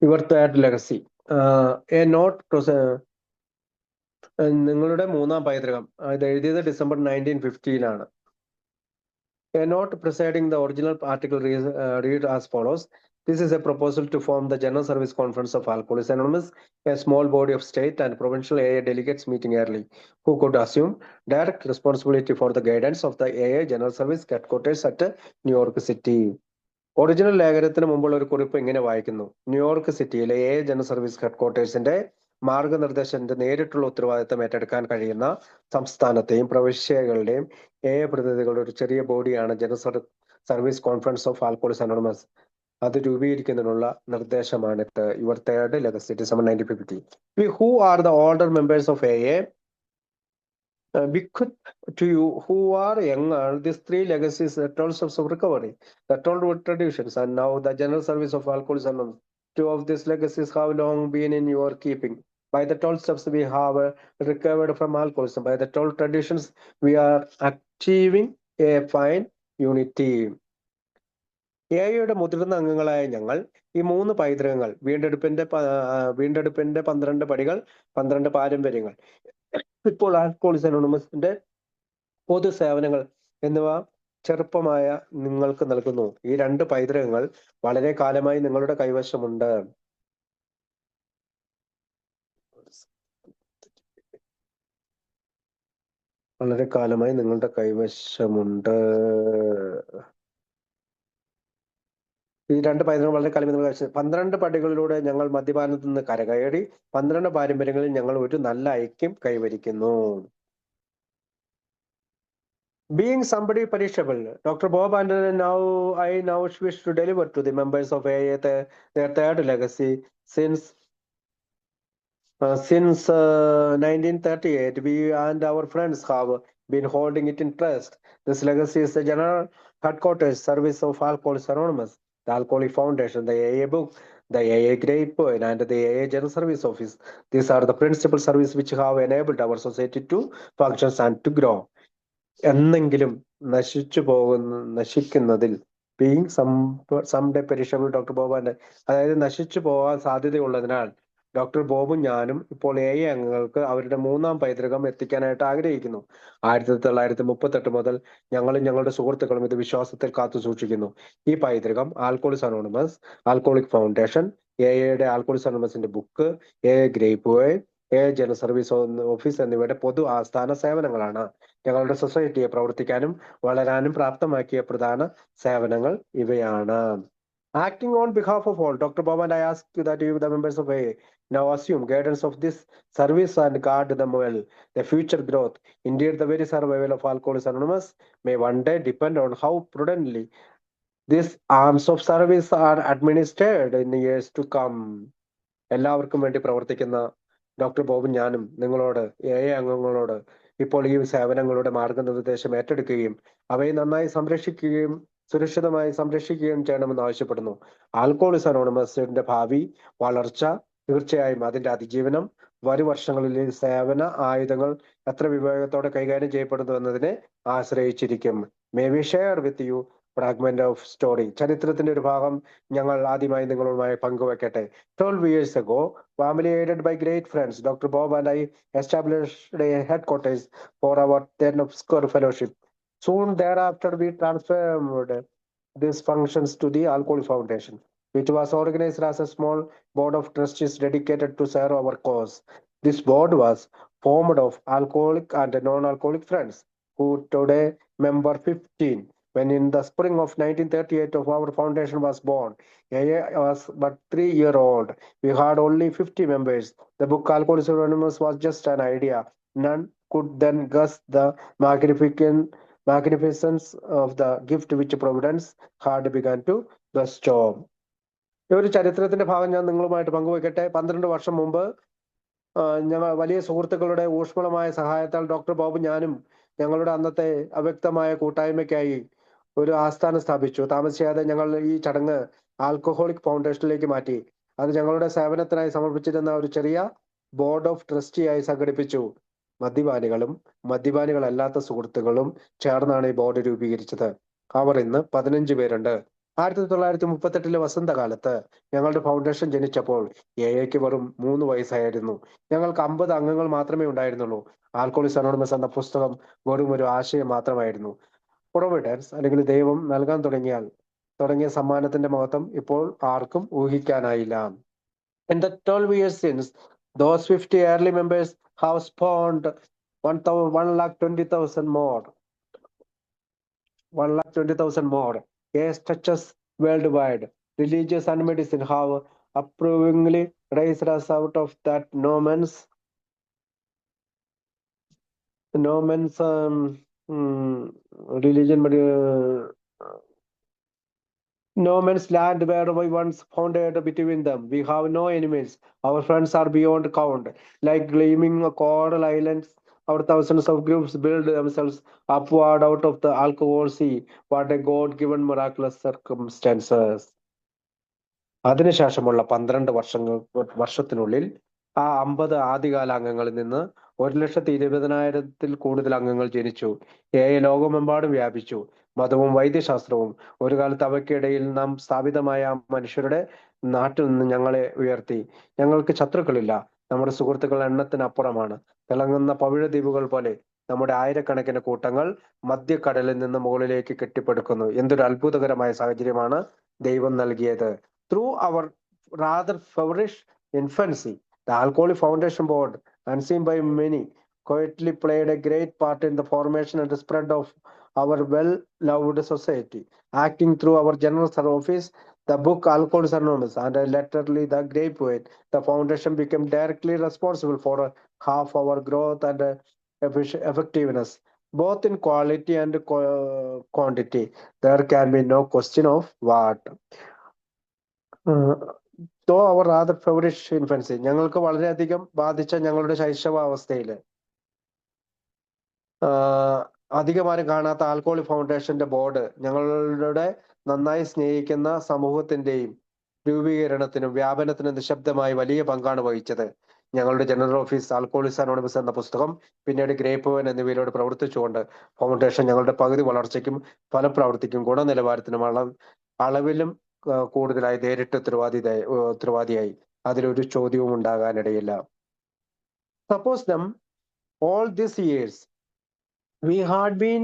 Your third legacy. A note നിങ്ങളുടെ മൂന്നാം പൈതൃകം. ഇത് എഴുതിയത് ഡിസംബർ 1950-ലാണ്. A note preceding the original article read as follows. This is a proposal to form the General Service Conference of Alcoholics Anonymous, a small body of state and provincial AA delegates meeting yearly, who could assume direct responsibility for the guidance of the AA General Service headquarters at New York City. Original ലേഖനത്തിന് മുമ്പുള്ള ഒരു കുറിപ്പ് ഇങ്ങനെ വായിക്കുന്നു. New York സിറ്റിയിലെ general service ഹെഡ്ക്വാർട്ടേഴ്സിന്റെ മാർഗനിർദ്ദേശത്തിന്റെ നേരിട്ടുള്ള ഉത്തരവാദിത്തം ഏറ്റെടുക്കാൻ കഴിയുന്ന സംസ്ഥാനത്തെയും പ്രവിശ്യകളുടെയും പ്രതിനിധികളുടെ ഒരു ചെറിയ ബോഡിയാണ് general service conference of alcoholics anonymous. അത് രൂപീകരിക്കുന്നതിനുള്ള നിർദ്ദേശമാണിത്. Your third legacy, December 1950. Who are the older members of bequeath to you who are younger these three legacies, the tolls of recovery, the toll road traditions, and now the general service of Alcoholics Anonymous. Two of these legacies have long been in your keeping. By the toll steps we have recovered from alcoholism. By the toll traditions we are achieving a fine unity. എയുടെ മുതിർന്ന അംഗങ്ങളായ ഞങ്ങൾ ഈ മൂന്ന് പൈതൃകങ്ങൾ, വീണ്ടെടുപ്പിന്റെ 12 പടികൾ, 12 പാരമ്പര്യങ്ങൾ, ഇപ്പോൾ alcoholics അനോണിമസിന്റെ പൊതു സേവനങ്ങൾ എന്നിവ ചെറുപ്പമായ നിങ്ങൾക്ക് നൽകുന്നു. ഈ 2 പൈതൃകങ്ങൾ വളരെ കാലമായി നിങ്ങളുടെ കൈവശമുണ്ട്. വളരെ കാലമായി നിങ്ങളുടെ കൈവശമുണ്ട്. ഈ 2 പൈതൃകങ്ങൾ വളരെ കാലമായി നിങ്ങൾ 12 പടികളിലൂടെ ഞങ്ങൾ മദ്യപാനത്തിൽ നിന്ന് കരകയറി 12 പാരമ്പര്യങ്ങളിൽ ഞങ്ങൾ ഒരു നല്ല ഐക്യം കൈവരിക്കുന്നു. Being somebody perishable, Dr. Bob and I now wish to deliver to the members of AA their third legacy. Since 1938, we and our friends have been holding it in trust. This legacy is the General Headquarters Service of Alcoholics Anonymous, the Alcoholic Foundation, the AA book, the AA Grapevine, and the AA General Service Office. These are the principal services which have enabled our society to function and to grow. എന്നെങ്കിലും നശിക്കുന്നതിൽ being someday perishable doctor ബോബാന്റെ, അതായത് നശിച്ചു പോകാൻ സാധ്യതയുള്ളതിനാൽ doctor ബോബും ഞാനും ഇപ്പോൾ അംഗങ്ങൾക്ക് അവരുടെ മൂന്നാം പൈതൃകം എത്തിക്കാനായിട്ട് ആഗ്രഹിക്കുന്നു. 1938 മുതൽ ഞങ്ങളും ഞങ്ങളുടെ സുഹൃത്തുക്കളും ഇത് വിശ്വാസത്തിൽ കാത്തു സൂക്ഷിക്കുന്നു. ഈ പൈതൃകം ആൽക്കഹോളിക്സ് അനോണിമസ്, ആൽക്കഹോളിക് ഫൗണ്ടേഷൻ, എയുടെ ആൽക്കഹോളിക്സ് അനോണിമസിന്റെ book, grape vine, general service office എന്നിവയുടെ പൊതു ആസ്ഥാന സേവനങ്ങളാണ്. ഞങ്ങളുടെ സൊസൈറ്റിയെ പ്രവർത്തിക്കാനും വളരാനും പ്രാപ്തമാക്കിയ പ്രധാന സേവനങ്ങൾ ഇവയാണ്. Acting on behalf of all, Dr. Bob and I ask that you, the members of AA, now assume guidance of this service and guard them well. The future growth, indeed the very survival of Alcoholics Anonymous, may one day depend on how prudently these arms of service are administered in years to come. എല്ലാവർക്കും വേണ്ടി പ്രവർത്തിക്കുന്ന doctor ബോബും ഞാനും നിങ്ങളോട്, അംഗങ്ങളോട് ഇപ്പോൾ ഈ സേവനങ്ങളുടെ മാർഗനിർദ്ദേശം ഏറ്റെടുക്കുകയും അവയെ നന്നായി സംരക്ഷിക്കുകയും സുരക്ഷിതമായി സംരക്ഷിക്കുകയും ചെയ്യണമെന്ന് ആവശ്യപ്പെടുന്നു. ആൽക്കഹോളിക്സ് അനോണിമസിന്റെ ഭാവി വളർച്ച തീർച്ചയായും അതിന്റെ അതിജീവനം വരും വർഷങ്ങളിൽ സേവന ആയുധങ്ങൾ എത്ര വിവേകത്തോടെ കൈകാര്യം ചെയ്യപ്പെടുന്നു എന്നതിനെ ആശ്രയിച്ചിരിക്കും. May we share with you fragment of story. ചരിത്രത്തിന്റെ ഒരു ഭാഗം ഞങ്ങൾ ആദ്യമായി നിങ്ങളുമായി പങ്കുവെക്കട്ടെ. 12 years ago, family aided by great friends, Dr. Bob and I established a headquarters for our then obscure fellowship. Soon thereafter, we transferred these functions to the Alcohol Foundation, which was organized as a small board of trustees dedicated to serve our cause. This board was formed of alcoholic and non-alcoholic friends, who today member 15. When in the spring of 1938 of our foundation was born, AA was but 3-year-old. We had only 50 members. The book Alcoholics Anonymous was just an idea. None could then guess the magnificence of the gift which Providence had begun to bestow. ഈ ഒരു ചരിത്രത്തിന്റെ ഭാഗം ഞാൻ നിങ്ങളുമായിട്ട് പങ്കുവെക്കട്ടെ. 12 വർഷം മുമ്പ് ഞങ്ങൾ വലിയ സുഹൃത്തുക്കളുടെ ഊഷ്മളമായ സഹായത്താൽ ഡോക്ടർ ബോബ് ഞാനും ഞങ്ങളുടെ അന്നത്തെ അവ്യക്തമായ കൂട്ടായ്മയ്ക്കായി ഒരു ആസ്ഥാനം സ്ഥാപിച്ചു. താമസിയാതെ ഞങ്ങൾ ഈ ചടങ്ങ് ആൽക്കഹോളിക് ഫൗണ്ടേഷനിലേക്ക് മാറ്റി. അത് ഞങ്ങളുടെ സേവനത്തിനായി സമർപ്പിച്ചിരുന്ന ഒരു ചെറിയ ബോർഡ് ഓഫ് ട്രസ്റ്റിയായി സംഘടിപ്പിച്ചു. മദ്യപാനികളും മദ്യപാനികളല്ലാത്ത സുഹൃത്തുക്കളും ചേർന്നാണ് ഈ ബോർഡ് രൂപീകരിച്ചത്. അവർ ഇന്ന് 15 പേരുണ്ട്. 1938 വസന്തകാലത്ത് ഞങ്ങളുടെ ഫൗണ്ടേഷൻ ജനിച്ചപ്പോൾ എക്ക് വെറും 3 വയസ്സായിരുന്നു. ഞങ്ങൾക്ക് 50 അംഗങ്ങൾ മാത്രമേ ഉണ്ടായിരുന്നുള്ളൂ. ആൽക്കോളിക്സ് അനോണിമസ് എന്ന പുസ്തകം വെറും ഒരു ആശയം മാത്രമായിരുന്നു. പ്രൊവിഡൻസ് അല്ലെങ്കിൽ ദൈവം നൽകാൻ തുടങ്ങിയ സമ്മാനത്തിന്റെ മഹത്വം ഇപ്പോൾ ആർക്കും ഊഹിക്കാനായില്ല. In the 12 years since, those 50 early members have spawned 1,20,000 more. 1,20,000 more. Case touches worldwide. Religious and medicine have approvingly raised us out of that no man's religion, no man's land where we once founded between them. We have no enemies. Our friends are beyond count. Like gleaming coral islands, our thousands of groups build themselves upward out of the alcohol sea. What a God-given miraculous circumstances. അതിനുശേഷമുള്ള 12 വർഷത്തിനുള്ളിൽ ആ 50 ആദ്യകാല അംഗങ്ങളിൽ നിന്ന് 1,20,000 കൂടുതൽ അംഗങ്ങൾ ജനിച്ചു. ലോകമെമ്പാടും വ്യാപിച്ചു. മതവും വൈദ്യശാസ്ത്രവും ഒരു കാലത്ത് അവയ്ക്കിടയിൽ നാം സ്ഥാപിതമായ മനുഷ്യരുടെ നാട്ടിൽ നിന്ന് ഞങ്ങളെ ഉയർത്തി. ഞങ്ങൾക്ക് ശത്രുക്കളില്ല. നമ്മുടെ സുഹൃത്തുക്കൾ എണ്ണത്തിനപ്പുറമാണ്. തിളങ്ങുന്ന പവിഴദ്വീപുകൾ പോലെ നമ്മുടെ ആയിരക്കണക്കിന് കൂട്ടങ്ങൾ മധ്യക്കടലിൽ നിന്ന് മുകളിലേക്ക് കെട്ടിപ്പടുക്കുന്നു. എന്തൊരു അത്ഭുതകരമായ സാഹചര്യമാണ് ദൈവം നൽകിയത്. Through our rather feverish infancy, the Alcoholic Foundation Board, unseen by many, quietly played a great part in the formation and the spread of our well-loved society. Acting through our general office, the book Alcoholics Anonymous, and latterly the Grapevine, the foundation became directly responsible for half our growth and effectiveness, both in quality and quantity. There can be no question of what. തോ അവർ rather ഫെവറിഷ് infancy, ഞങ്ങൾക്ക് വളരെയധികം ബാധിച്ച ഞങ്ങളുടെ ശൈശവാവസ്ഥയിൽ അധികമാരും കാണാത്ത alcoholic ഫൗണ്ടേഷന്റെ board ഞങ്ങളുടെ നന്നായി സ്നേഹിക്കുന്ന സമൂഹത്തിന്റെയും രൂപീകരണത്തിനും വ്യാപനത്തിനും നിശബ്ദമായി വലിയ പങ്കാണ് വഹിച്ചത്. ഞങ്ങളുടെ ജനറൽ ഓഫീസ് ആൽക്കോളിക്സ് അനോണിമസ് എന്ന പുസ്തകം പിന്നീട് ഗ്രേപ്പ്വൈൻ എന്നിവയിലൂടെ പ്രവർത്തിച്ചുകൊണ്ട് ഫൗണ്ടേഷൻ ഞങ്ങളുടെ പകുതി വളർച്ചയ്ക്കും ഫലപ്രവൃത്തിക്കും ഗുണനിലവാരത്തിനും അളവിലും കൂടുതലായി നേരിട്ട് ഉത്തരവാദിയായി. അതിലൊരു ചോദ്യവും ഉണ്ടാകാനിടയില്ല. Suppose them all these years we had been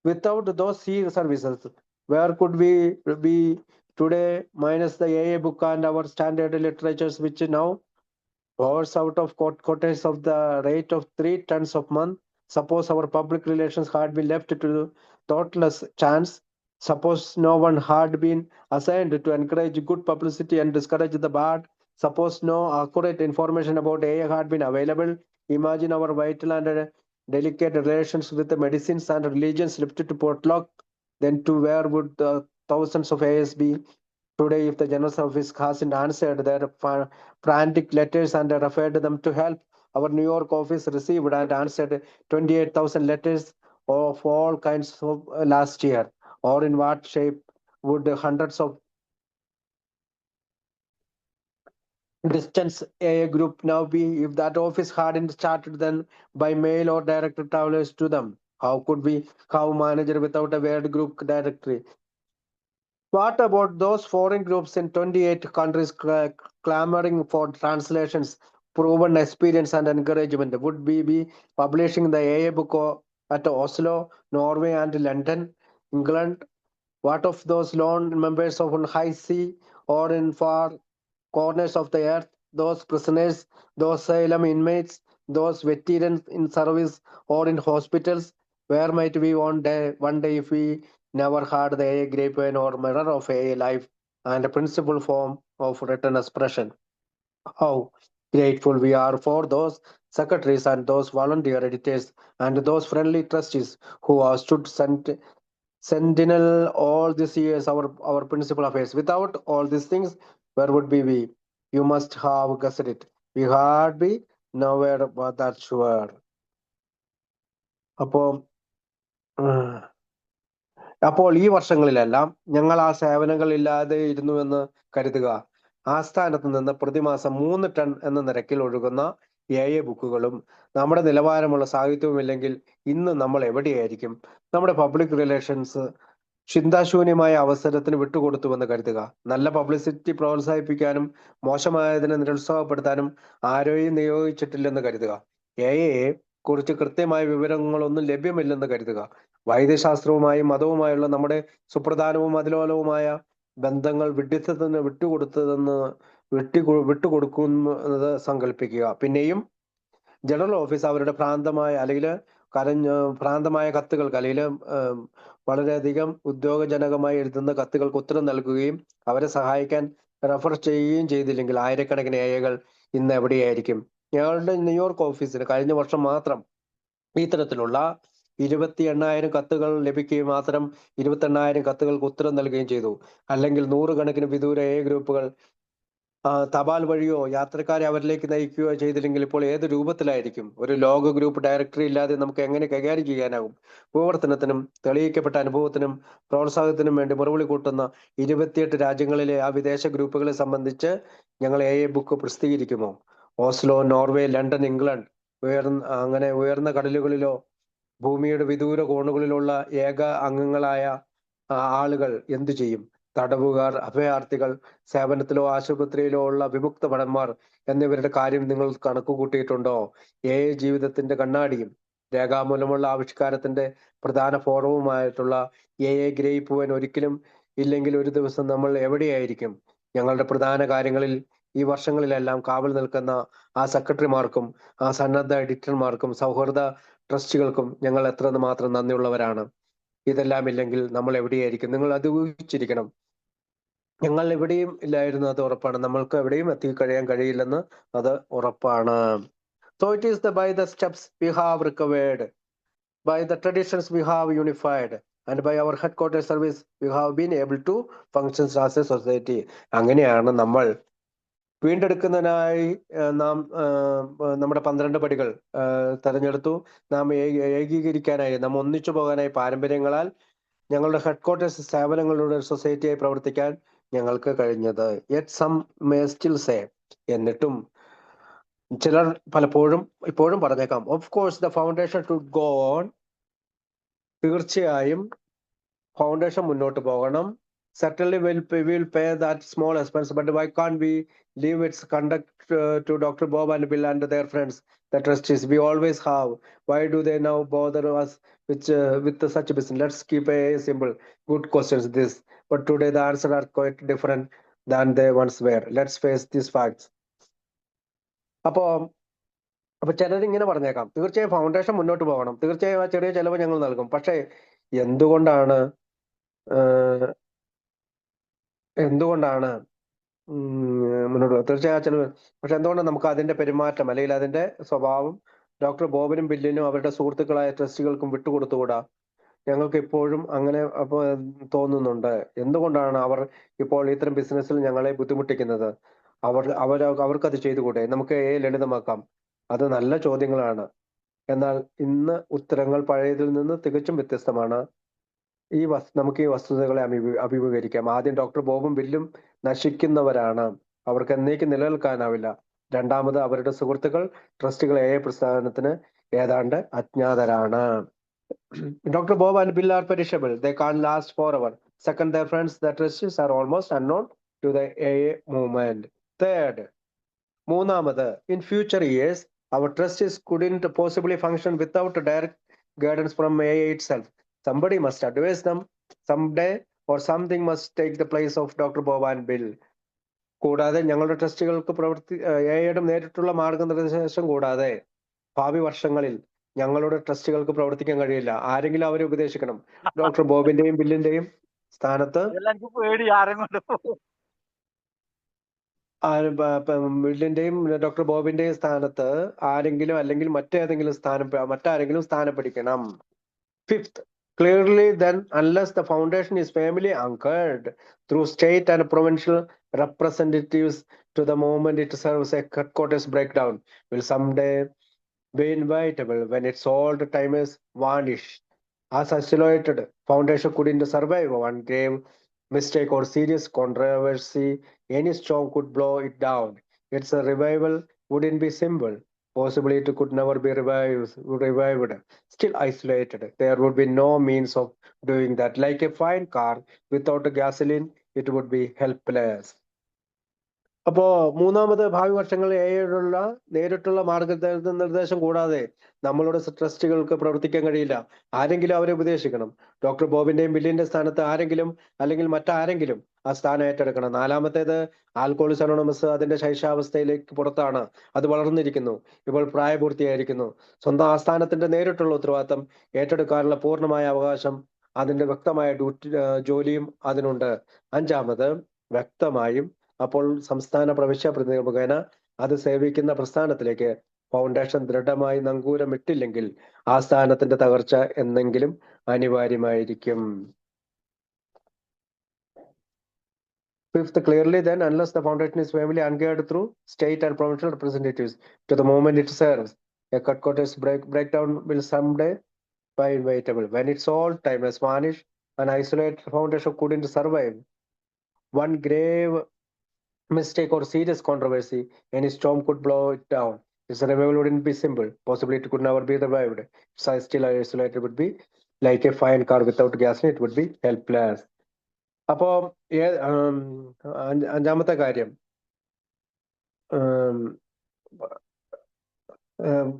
without those services, where could we be today minus the AA book and our standard literatures, which now pours out of quotas of the rate of 3 tons of month? Suppose our public relations had been left to thoughtless chance. Suppose no one had been assigned to encourage good publicity and discourage the bad. Suppose no accurate information about AA had been available. Imagine our vital and delicate relations with the medicines and religions lifted to potluck. Then to where would the thousands of AS be today if the General Office hasn't answered their frantic letters and referred them to help? Our New York office received and answered 28,000 letters of all kinds of last year. Or in what shape would hundreds of distance a group now be if that office hadn't started then by mail or direct travelers to them? How could we have manager without a word group directory? What about those foreign groups in 28 countries clamoring for translations, proven experience and encouragement? Would we be publishing the AA book at Oslo, Norway and London, England? What of those lone members of high sea or in far corners of the earth, those prisoners, those asylum inmates, those veterans in service or in hospitals? Where might we one day if we never had the AA grapevine or mirror of AA life and a principal form of written expression? How grateful we are for those secretaries and those volunteer editors and those friendly trustees who have stood sentinel all these years our principal affairs. Without all these things, where would we be? You must have guessed it. We had be nowhere but that sure. അപ്പോൾ ഈ വർഷങ്ങളിലെല്ലാം ഞങ്ങൾ ആ സേവനങ്ങൾ ഇല്ലാതെ ഇരുന്നുവെന്ന് കരുതുക. ആസ്ഥാനത്ത് നിന്ന് പ്രതിമാസം 3 ടൺ എന്ന നിരക്കിൽ ഒഴുകുന്ന AA ബുക്കുകളും നമ്മുടെ നിലവാരമുള്ള സാഹിത്യവും ഇല്ലെങ്കിൽ ഇന്ന് നമ്മൾ എവിടെയായിരിക്കും? നമ്മുടെ പബ്ലിക് റിലേഷൻസ് ചിന്താശൂന്യമായ അവസരത്തിന് വിട്ടുകൊടുത്തുവെന്ന് കരുതുക. നല്ല പബ്ലിസിറ്റി പ്രോത്സാഹിപ്പിക്കാനും മോശമായതിനെ നിരുത്സാഹപ്പെടുത്താനും ആരെയും നിയോഗിച്ചിട്ടില്ലെന്ന് കരുതുക. എഐയെ കുറിച്ച് കൃത്യമായ വിവരങ്ങളൊന്നും ലഭ്യമില്ലെന്ന് കരുതുക. വൈദ്യശാസ്ത്രവുമായും മതവുമായുള്ള നമ്മുടെ സുപ്രധാനവും അതിലോലവുമായ ബന്ധങ്ങൾ വിഡ്ഢിത്തത്തിന് വിട്ടുകൊടുക്കുന്നത് സങ്കല്പിക്കുക. പിന്നെയും ജനറൽ ഓഫീസ് അവരുടെ ഭ്രാന്തമായ കത്തുകൾക്ക് അല്ലെങ്കിൽ വളരെയധികം ഉദ്യോഗജനകമായി എഴുതുന്ന കത്തുകൾക്ക് ഉത്തരം നൽകുകയും അവരെ സഹായിക്കാൻ റെഫർ ചെയ്യുകയും ചെയ്തില്ലെങ്കിൽ ആയിരക്കണക്കിന് എഐകൾ ഇന്ന് എവിടെയായിരിക്കും? ഞങ്ങളുടെ ന്യൂയോർക്ക് ഓഫീസിന് കഴിഞ്ഞ വർഷം മാത്രം ഇത്തരത്തിലുള്ള 28,000 കത്തുകൾ ലഭിക്കുകയും മാത്രം 28,000 കത്തുകൾക്ക് ഉത്തരം നൽകുകയും ചെയ്തു. അല്ലെങ്കിൽ നൂറുകണക്കിന് വിദൂര എ ഗ്രൂപ്പുകൾ തപാൽ വഴിയോ യാത്രക്കാരെ അവരിലേക്ക് നയിക്കുകയോ ചെയ്തില്ലെങ്കിൽ ഇപ്പോൾ ഏത് രൂപത്തിലായിരിക്കും? ഒരു ലോക ഗ്രൂപ്പ് ഡയറക്ടറി ഇല്ലാതെ നമുക്ക് എങ്ങനെ കൈകാര്യം ചെയ്യാനാകും? വിവർത്തനത്തിനും തെളിയിക്കപ്പെട്ട അനുഭവത്തിനും പ്രോത്സാഹനത്തിനും വേണ്ടി മുറവിളി കൂട്ടുന്ന 28 രാജ്യങ്ങളിലെ ആ വിദേശ ഗ്രൂപ്പുകളെ സംബന്ധിച്ച് ഞങ്ങൾ എ ബുക്ക് പ്രസിദ്ധീകരിക്കുമോ? ഓസ്ലോ, നോർവേ, ലണ്ടൻ, ഇംഗ്ലണ്ട് അങ്ങനെ ഉയർന്ന കടലുകളിലോ ഭൂമിയുടെ വിദൂര കോണുകളിലുള്ള ഏക അംഗങ്ങളായ ആളുകൾ എന്തു ചെയ്യും? തടവുകാർ, അഭയാർത്ഥികൾ, സേവനത്തിലോ ആശുപത്രിയിലോ ഉള്ള വിമുക്ത ഭടന്മാർ എന്നിവരുടെ കാര്യം നിങ്ങൾ കണക്ക് കൂട്ടിയിട്ടുണ്ടോ? ജീവിതത്തിന്റെ കണ്ണാടിയും രേഖാമൂലമുള്ള ആവിഷ്കാരത്തിന്റെ പ്രധാന ഫോറവുമായിട്ടുള്ള ഗ്രഹിപ്പുവാൻ ഒരിക്കലും ഇല്ലെങ്കിൽ ഒരു ദിവസം നമ്മൾ എവിടെയായിരിക്കും? ഞങ്ങളുടെ പ്രധാന കാര്യങ്ങളിൽ ഈ വർഷങ്ങളിലെല്ലാം കാവൽ നിൽക്കുന്ന ആ സെക്രട്ടറിമാർക്കും ആ സന്നദ്ധ എഡിറ്റർമാർക്കും സൗഹൃദ ട്രസ്റ്റുകൾക്കും ഞങ്ങൾ എത്രമാത്രം നന്ദിയുള്ളവരാണ്. ഇതെല്ലാം ഇല്ലെങ്കിൽ നമ്മൾ എവിടെയായിരിക്കും? നിങ്ങൾ അത് ഊഹിച്ചിരിക്കണം. ഞങ്ങൾ എവിടെയും ഇല്ലായിരുന്നു, അത് ഉറപ്പാണ്. നമ്മൾക്ക് എവിടെയും എത്തിക്കഴിയാൻ കഴിയില്ലെന്ന് അത് ഉറപ്പാണ്. So it is by the steps we have recovered, by the traditions we have unified, and by our headquarters service we have been able to function as a society. അങ്ങനെയാണ് നമ്മൾ വീണ്ടെടുക്കുന്നതിനായി നാം നമ്മുടെ 12 പടികൾ തെരഞ്ഞെടുത്തു. നാം ഏകീകരിക്കാനായി, നാം ഒന്നിച്ചു പോകാനായി പാരമ്പര്യങ്ങളാൽ ഞങ്ങളുടെ ഹെഡ്ക്വാർട്ടേഴ്സ് സേവനങ്ങളുടെ സൊസൈറ്റിയായി പ്രവർത്തിക്കാൻ ഞങ്ങൾക്ക് കഴിഞ്ഞത്. Yet some may still say, എന്നിട്ടും ചിലർ ഇപ്പോഴും പറഞ്ഞേക്കാം, of course the foundation should go on, തീർച്ചയായും ഫൗണ്ടേഷൻ മുന്നോട്ട് പോകണം. Certainly we'll pay that small expense, but why can't we leave its conduct to Dr. Bob and Bill and their friends, the trustees? We always have. Why do they now bother us with such business? Let's keep a simple. Good questions this, but today the answers are quite different than they once were. Let's face these facts. അപ്പൊ ചിലരിങ്ങനെ പറഞ്ഞേക്കാം, തീർച്ചയായും ഫൗണ്ടേഷൻ മുന്നോട്ട് പോകണം, തീർച്ചയായും ആ ചെറിയ ചെലവ് ഞങ്ങൾ നൽകും. പക്ഷെ എന്തുകൊണ്ടാണ് മുന്നോട്ട് തീർച്ചയായും ചെലവ്? പക്ഷെ എന്തുകൊണ്ട് നമുക്ക് അതിന്റെ പെരുമാറ്റം അല്ലെങ്കിൽ അതിന്റെ സ്വഭാവം ഡോക്ടർ ബോബനും ബില്ലിനും അവരുടെ സുഹൃത്തുക്കളായ ട്രസ്റ്റികൾക്കും വിട്ടുകൊടുത്തുകൂടാ? ഞങ്ങൾക്ക് ഇപ്പോഴും അങ്ങനെ തോന്നുന്നുണ്ട്. എന്തുകൊണ്ടാണ് അവർ ഇപ്പോൾ ഇത്തരം ബിസിനസ്സിൽ ഞങ്ങളെ ബുദ്ധിമുട്ടിക്കുന്നത്? അവർക്കത് ചെയ്തുകൂടെ? നമുക്ക് ലളിതമാക്കാം. അത് നല്ല ചോദ്യങ്ങളാണ്. എന്നാൽ ഇന്ന് ഉത്തരങ്ങൾ പഴയതിൽ നിന്ന് തികച്ചും വ്യത്യസ്തമാണ്. നമുക്ക് ഈ വസ്തുതകളെ അഭിമുഖീകരിക്കാം. ആദ്യം ഡോക്ടർ ബോബും ബില്ലും നശിക്കുന്നവരാണ്. അവർക്ക് എന്നേക്കും നിലനിൽക്കാനാവില്ല. രണ്ടാമത് അവരുടെ സുഹൃത്തുക്കൾ ട്രസ്റ്റുകൾ പ്രസ്ഥാനത്തിന് ഏതാണ്ട് അജ്ഞാതരാണ്. Dr. Bob and Bill are perishable. They can't last forever. Second, their friends, the trustees, are almost unknown to the AA movement. Third, മൂന്നാമത്, in future years, our trustees couldn't possibly function without direct guidance from AA itself. Somebody must advise them someday, or something must take the place of Dr. Bob and Bill. കൂടാതെ ഞങ്ങളുടെ ട്രസ്റ്റുകൾക്ക് എയുടെ നേരിട്ടുള്ള മാർഗനിർദ്ദേശം കൂടാതെ ഭാവി വർഷങ്ങളിൽ ഞങ്ങളുടെ ട്രസ്റ്റുകൾക്ക് പ്രവർത്തിക്കാൻ കഴിയില്ല. ആരെങ്കിലും അവരെ ഉപദേശിക്കണം. ഡോക്ടർ ബോബിന്റെയും ബില്ലിന്റെയും സ്ഥാനത്ത് ബില്ലിന്റെയും ഡോക്ടർ ബോബിന്റെയും സ്ഥാനത്ത് ആരെങ്കിലും അല്ലെങ്കിൽ മറ്റാരെങ്കിലും സ്ഥാനം പിടിക്കണം. Fifth, clearly then, unless the foundation is firmly anchored through state and provincial representatives to the moment it serves, a headquarters breakdown will someday be inevitable when its old timers vanish. As isolated foundation couldn't survive one grave mistake or serious controversy, any storm could blow it down. Its revival wouldn't be simple. Possibly it could never be revived, still isolated. There would be no means of doing that. Like a fine car without a gasoline, it would be helpless. അപ്പോ മൂന്നാമത് ഭാവി വർഷങ്ങളിൽ AI നേരിട്ടുള്ള മാർഗനിർദ്ദേശം കൂടാതെ നമ്മളുടെ ട്രസ്റ്റുകൾക്ക് പ്രവർത്തിക്കാൻ കഴിയില്ല. ആരെങ്കിലും അവരെ ഉപദേശിക്കണം. ഡോക്ടർ ബോബിന്റെയും ബില്ലിന്റെ സ്ഥാനത്ത് ആരെങ്കിലും അല്ലെങ്കിൽ മറ്റാരെങ്കിലും ആ സ്ഥാനം ഏറ്റെടുക്കണം. നാലാമത്തേത് ആൽക്കോളിക്സ് അനോണിമസ് അതിന്റെ ശൈശാവസ്ഥയിലേക്ക് പുറത്താണ്. അത് വളർന്നിരിക്കുന്നു. ഇപ്പോൾ പ്രായപൂർത്തിയായിരിക്കുന്നു. സ്വന്തം ആസ്ഥാനത്തിന്റെ നേരിട്ടുള്ള ഉത്തരവാദിത്തം ഏറ്റെടുക്കാനുള്ള പൂർണ്ണമായ അവകാശം അതിന്റെ വ്യക്തമായ ജോലിയും അതിനുണ്ട്. അഞ്ചാമത് വ്യക്തമായും അപ്പോൾ സംസ്ഥാന പ്രവിശ്യ പ്രതിനിധികൾ മുഖേന അത് സേവിക്കുന്ന പ്രസ്ഥാനത്തിലേക്ക് ഫൗണ്ടേഷൻ ദൃഢമായി നങ്കൂരമിട്ടില്ലെങ്കിൽ ആ സ്ഥാനത്തിന്റെ തകർച്ച എന്നെങ്കിലും അനിവാര്യമായിരിക്കും. Fifth, clearly then, unless the foundation is firmly anchored through state and provincial representatives to the movement it serves, a cut-quarters breakdown will someday be inevitable. When its all time has vanished, an isolated foundation couldn't survive. One grave mistake or serious controversy, any storm could blow it down. Its revival wouldn't be simple. Possibly it could never be revived. Its still isolated would be like a fine car without gasoline. It would be helpless. അപ്പോ അഞ്ചാമത്തെ കാര്യം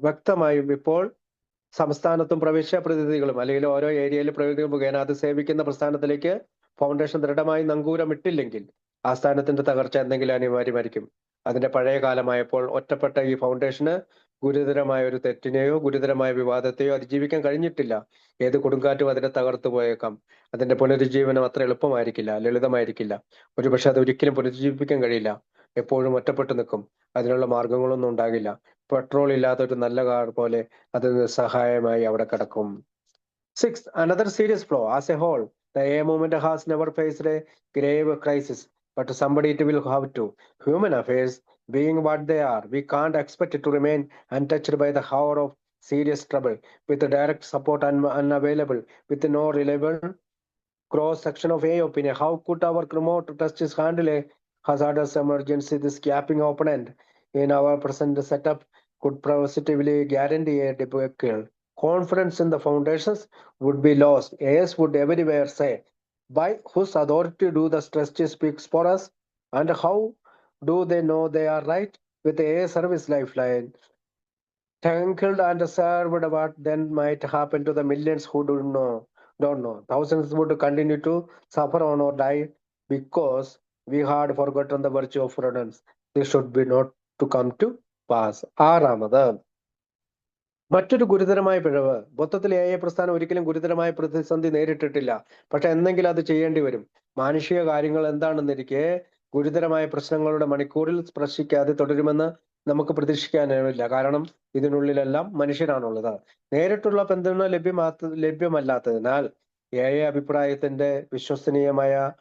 വ്യക്തമായും ഇപ്പോൾ സംസ്ഥാനത്തും പ്രവിശ്യ പ്രതിനിധികളും അല്ലെങ്കിൽ ഓരോ ഏരിയയിലെ പ്രതിനിധികൾ മുഖേന അത് സേവിക്കുന്ന പ്രസ്ഥാനത്തിലേക്ക് ഫൗണ്ടേഷൻ ദൃഢമായി നങ്കൂരമിട്ടില്ലെങ്കിൽ ആ സ്ഥാനത്തിന്റെ തകർച്ച എന്തെങ്കിലും അനിവാര്യമായിരിക്കും. അതിന്റെ പഴയ കാലമായപ്പോൾ ഒറ്റപ്പെട്ട ഈ ഫൗണ്ടേഷന് ഗുരുതരമായ ഒരു തെറ്റിനെയോ ഗുരുതരമായ വിവാദത്തെയോ അതിജീവിക്കാൻ കഴിഞ്ഞിട്ടില്ല. ഏത് കൊടുങ്കാറ്റും അതിനെ തകർത്തു പോയേക്കാം. അതിന്റെ പുനരുജ്ജീവനം അത്ര എളുപ്പമായിരിക്കില്ല, ലളിതമായിരിക്കില്ല. ഒരുപക്ഷെ അത് ഒരിക്കലും പുനരുജ്ജീവിപ്പിക്കാൻ കഴിയില്ല. എപ്പോഴും ഒറ്റപ്പെട്ടു നിൽക്കും. അതിനുള്ള മാർഗങ്ങളൊന്നും ഉണ്ടാകില്ല. പെട്രോൾ ഇല്ലാത്ത ഒരു നല്ല കാർ പോലെ അത് നിസ്സഹായമായി അവിടെ കിടക്കും. Sixth, another serious flaw. As a whole, the AI movement has never faced a grave crisis, but somebody it will have to. Human affairs being what they are, we can't expect it to remain untouched by the hour of serious trouble, with direct support unavailable, with no reliable cross-section of AI opinion. How could our remote justice handle a hazardous emergency? This gaping opponent in our present setup could positively guarantee a debacle. Confidence in the foundations would be lost. AS would everywhere say, by whose authority do the trustees speak for us? And how do they know they are right? With the AI service lifeline tangled and served, what then might happen to the millions who don't know? Thousands would continue to suffer on or die because we had forgotten the virtue of prudence. This should be not to come to pass. ആറാമത് മറ്റൊരു ഗുരുതരമായ പിഴവ്. മൊത്തത്തിൽ AI പ്രസ്ഥാനം ഒരിക്കലും ഗുരുതരമായ പ്രതിസന്ധി നേരിട്ടിട്ടില്ല. പക്ഷെ എന്തെങ്കിലും അത് ചെയ്യേണ്ടി വരും. മാനുഷിക കാര്യങ്ങൾ എന്താണെന്നിരിക്കെ ഗുരുതരമായ പ്രശ്നങ്ങളുടെ മണിക്കൂറിൽ സ്പർശിക്കാതെ തുടരുമെന്ന് നമുക്ക് പ്രതീക്ഷിക്കാനാവില്ല. കാരണം ഇതിനുള്ളിലെല്ലാം മനുഷ്യരാണുള്ളത്. നേരിട്ടുള്ള പിന്തുണ ലഭ്യമല്ലാത്തതിനാൽ AI അഭിപ്രായത്തിന്റെ വിശ്വസനീയമായ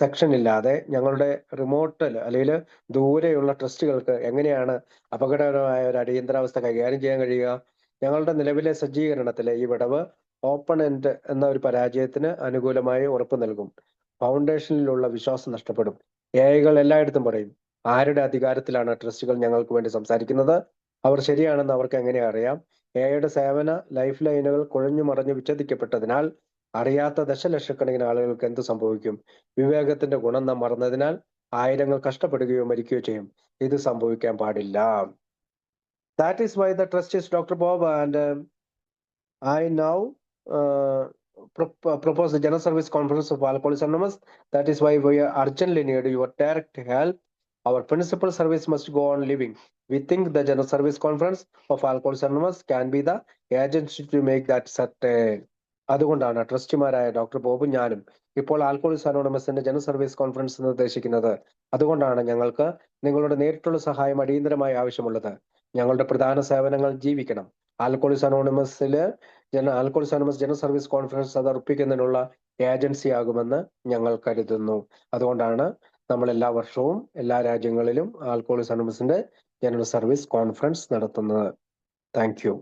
സെക്ഷൻ ഇല്ലാതെ ഞങ്ങളുടെ റിമോട്ടിൽ അല്ലെങ്കിൽ ദൂരെയുള്ള ട്രസ്റ്റുകൾക്ക് എങ്ങനെയാണ് അപകടകരമായ ഒരു അടിയന്തരാവസ്ഥ കൈകാര്യം ചെയ്യാൻ കഴിയുക? ഞങ്ങളുടെ നിലവിലെ സജ്ജീകരണത്തിലെ ഈ വിടവ് ഓപ്പൺ എൻഡ് എന്ന ഒരു പരാജയത്തിന് അനുകൂലമായി ഉറപ്പ് നൽകും. ഫൗണ്ടേഷനിലുള്ള വിശ്വാസം നഷ്ടപ്പെടും. AI എല്ലായിടത്തും പറയും, ആരുടെ അധികാരത്തിലാണ് ട്രസ്റ്റുകൾ ഞങ്ങൾക്ക് വേണ്ടി സംസാരിക്കുന്നത്? അവർ ശരിയാണെന്ന് അവർക്ക് എങ്ങനെ അറിയാം? AI സേവന ലൈഫ് ലൈനുകൾ കുഴഞ്ഞു മറിഞ്ഞു വിച്ഛേദിക്കപ്പെട്ടതിനാൽ അറിയാത്ത ദശലക്ഷക്കണക്കിന് ആളുകൾക്ക് എന്ത് സംഭവിക്കും? വിവേകത്തിന്റെ ഗുണം നാം മറന്നതിനാൽ ആയിരങ്ങൾ കഷ്ടപ്പെടുകയോ മരിക്കുകയോ ചെയ്യും. ഇത് സംഭവിക്കാൻ പാടില്ല. That is why the trustees, Dr. Bob and I now propose the General Service Conference of Alcoholics Anonymous. That is why we urgently need your direct help. Our principal service must go on living. We think the General Service Conference of Alcoholics Anonymous can be the agency to make that certain. അതുകൊണ്ടാണ് ട്രസ്റ്റിമാരായ doctor ബോബും ഞാനും ഇപ്പോൾ ആൽക്കോളിക്സ് അനോണിമസിന്റെ general service conference നിർദ്ദേശിക്കുന്നത്. അതുകൊണ്ടാണ് ഞങ്ങൾക്ക് നിങ്ങളുടെ നേരിട്ടുള്ള സഹായം അടിയന്തരമായി ആവശ്യമുള്ളത്. ഞങ്ങളുടെ പ്രധാന സേവനങ്ങൾ ജീവിക്കണം. ആൽക്കോളിക്സ് അനോണിമസ് ജനറൽ സർവീസ് കോൺഫറൻസ് അത് അർപ്പിക്കുന്നതിനുള്ള ഏജൻസി ആകുമെന്ന് ഞങ്ങൾ കരുതുന്നു. അതുകൊണ്ടാണ് നമ്മൾ എല്ലാ വർഷവും എല്ലാ രാജ്യങ്ങളിലും ആൽക്കോളിക്സ് അനോണിമസിന്റെ ജനറൽ സർവീസ് കോൺഫറൻസ് നടത്തുന്നത്. Thank you.